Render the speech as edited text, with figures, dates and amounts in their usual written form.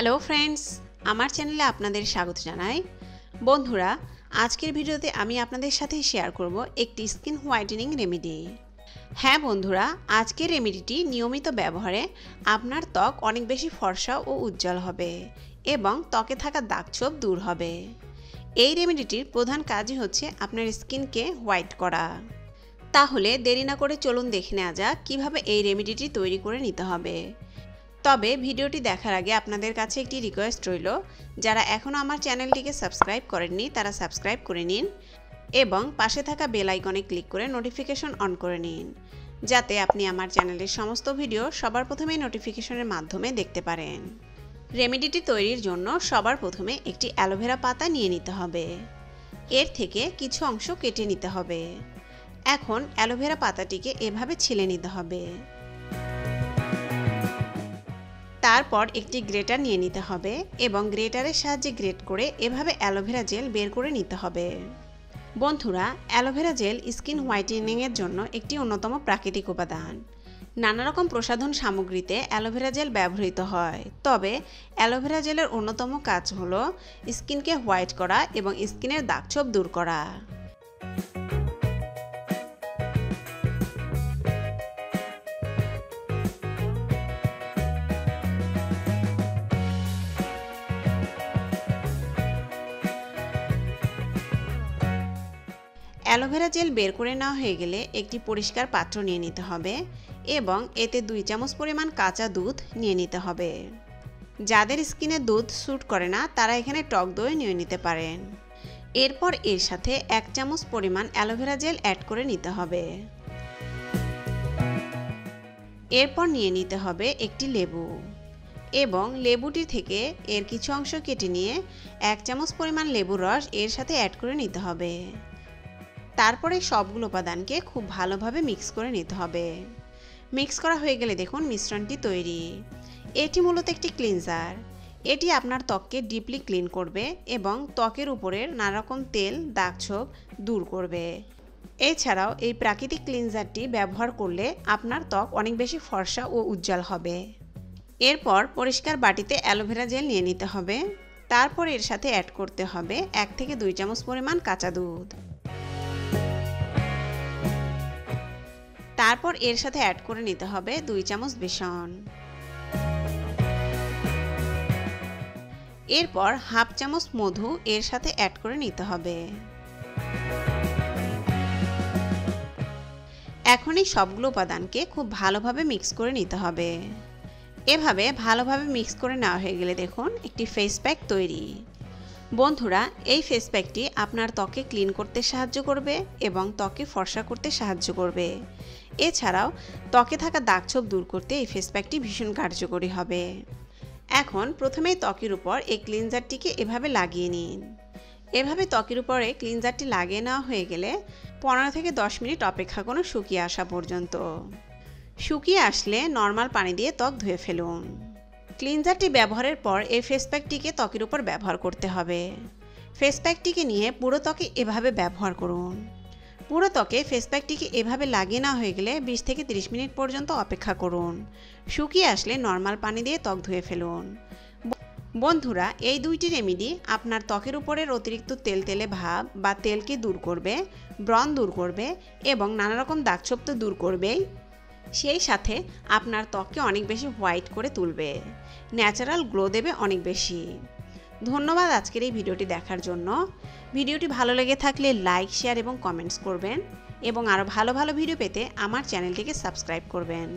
Hello friends, আমার চ্যানেলে আপনাদের স্বাগত জানাই। বন্ধুরা, আজকের ভিডিওতে আমি আপনাদের সাথে শেয়ার করব একটি স্কিন হোয়াইটেনিং রেমেডি। হ্যাঁ বন্ধুরা, আজকের রেমেডিটি নিয়মিত ব্যবহারে আপনার ত্বক অনেক বেশি ফর্সা ও উজ্জ্বল হবে এবং ত্বকে থাকা দাগছোপ দূর হবে। এই রেমেডিটির প্রধান কাজই হচ্ছে আপনার স্কিনকে হোয়াইট করা। তাহলে দেরি না করে চলুন দেখে নেওয়া যাক কীভাবে এই রেমেডিটি তৈরি করে নিতে হবে। তবে ভিডিওটি দেখার আগে আপনাদের কাছে একটি রিকোয়েস্ট রইল, যারা এখনও আমার চ্যানেলটিকে সাবস্ক্রাইব করেননি তারা সাবস্ক্রাইব করে নিন এবং পাশে থাকা বেল আইকনে ক্লিক করে নোটিফিকেশন অন করে নিন, যাতে আপনি আমার চ্যানেলের সমস্ত ভিডিও সবার প্রথমেই নোটিফিকেশনের মাধ্যমে দেখতে পারেন। রেমেডিটি তৈরির জন্য সবার প্রথমে একটি অ্যালোভেরা পাতা নিয়ে নিতে হবে। এর থেকে কিছু অংশ কেটে নিতে হবে। এখন অ্যালোভেরা পাতাটিকে এভাবে ছিলে নিতে হবে। তারপর একটি গ্রেটার নিয়ে নিতে হবে এবং গ্রেটারের সাহায্যে গ্রেট করে এভাবে অ্যালোভেরা জেল বের করে নিতে হবে। বন্ধুরা, অ্যালোভেরা জেল স্কিন হোয়াইটেনিংয়ের জন্য একটি অন্যতম প্রাকৃতিক উপাদান। নানা রকম প্রসাধন সামগ্রীতে অ্যালোভেরা জেল ব্যবহৃত হয়, তবে অ্যালোভেরা জেলের অন্যতম কাজ হলো স্কিনকে হোয়াইট করা এবং স্কিনের দাগছোপ দূর করা। অ্যালোভেরা জেল বের করে নেওয়া হয়ে গেলে একটি পরিষ্কার পাত্র নিয়ে নিতে হবে এবং এতে 2 চামচ পরিমাণ কাঁচা দুধ নিয়ে নিতে হবে। যাদের স্কিনে দুধ স্যুট করে না তারা এখানে টক দই নিয়ে নিতে পারেন। এরপর এর সাথে 1 চামচ পরিমাণ অ্যালোভেরা জেল অ্যাড করে নিতে হবে। এরপর নিয়ে নিতে হবে একটি লেবু এবং লেবুটি থেকে এর কিছু অংশ কেটে নিয়ে 1 চামচ পরিমাণ লেবুর রস এর সাথে অ্যাড করে নিতে হবে। তারপরে সবগুলো উপাদানকে খুব ভালোভাবে মিক্স করে নিতে হবে। মিক্স করা হয়ে গেলে দেখুন মিশ্রণটি তৈরি। এটি মূলত একটি ক্লিনজার। এটি আপনার ত্বককে ডিপলি ক্লিন করবে এবং ত্বকের উপরের নানা রকম তেল দাগছোপ দূর করবে। এছাড়াও এই প্রাকৃতিক ক্লিনজারটি ব্যবহার করলে আপনার ত্বক অনেক বেশি ফর্সা ও উজ্জ্বল হবে। এরপর পরিষ্কার বাটিতে অ্যালোভেরা জেল নিয়ে নিতে হবে। তারপর এর সাথে অ্যাড করতে হবে 1 থেকে 2 চামচ পরিমাণ কাঁচা দুধ। তারপর এর সাথে অ্যাড করে নিতে হবে 2 চামচ বেসন। এরপর হাফ চামচ মধু এর সাথে অ্যাড করে নিতে হবে। এখন এই সবগুলো উপাদানকে খুব ভালোভাবে মিক্স করে নিতে হবে। এভাবে ভালোভাবে মিক্স করে নেওয়া হয়ে গেলে দেখুন একটি ফেস প্যাক তৈরি। বন্ধুরা, এই ফেস প্যাকটি আপনার ত্বকে ক্লিন করতে সাহায্য করবে এবং ত্বকে ফর্সা করতে সাহায্য করবে। এছাড়াও ত্বকে থাকা দাগছোপ দূর করতে এই ফেস প্যাকটি ভীষণ কার্যকরী হবে। এখন প্রথমেই ত্বকের উপর এই ক্লিনজারটিকে এভাবে লাগিয়ে নিন। এভাবে ত্বকের উপরে ক্লিনজারটি লাগিয়ে নেওয়া হয়ে গেলে 15 থেকে 10 মিনিট অপেক্ষা করুন শুকিয়ে আসা পর্যন্ত। শুকিয়ে আসলে নর্মাল পানি দিয়ে ত্বক ধুয়ে ফেলুন। ক্লিনজারটি ব্যবহারের পর এই ফেস প্যাকটিকে ত্বকের উপর ব্যবহার করতে হবে। ফেস প্যাকটিকে নিয়ে পুরো ত্বকে এভাবে ব্যবহার করুন। পুরো ত্বকে ফেস প্যাকটিকে এভাবে লাগিয়ে নেওয়া হয়ে গেলে 20 থেকে 30 মিনিট পর্যন্ত অপেক্ষা করুন। শুকিয়ে আসলে নর্মাল পানি দিয়ে ত্বক ধুয়ে ফেলুন। বন্ধুরা, এই দুইটি রেমেডি আপনার ত্বকের উপরের অতিরিক্ত তেলতেলে ভাব বা তেলকে দূর করবে, ব্রণ দূর করবে এবং নানা রকম দাগছোপ তো দূর করবেই, সেই সাথে আপনার ত্বককে অনেক বেশি হোয়াইট করে তুলবে, ন্যাচারাল গ্লো দেবে অনেক বেশি। ধন্যবাদ আজকের এই ভিডিওটি দেখার জন্য। ভিডিওটি ভালো লেগে থাকলে লাইক, শেয়ার এবং কমেন্টস করবেন এবং আরও ভালো ভালো ভিডিও পেতে আমার চ্যানেলটিকে সাবস্ক্রাইব করবেন।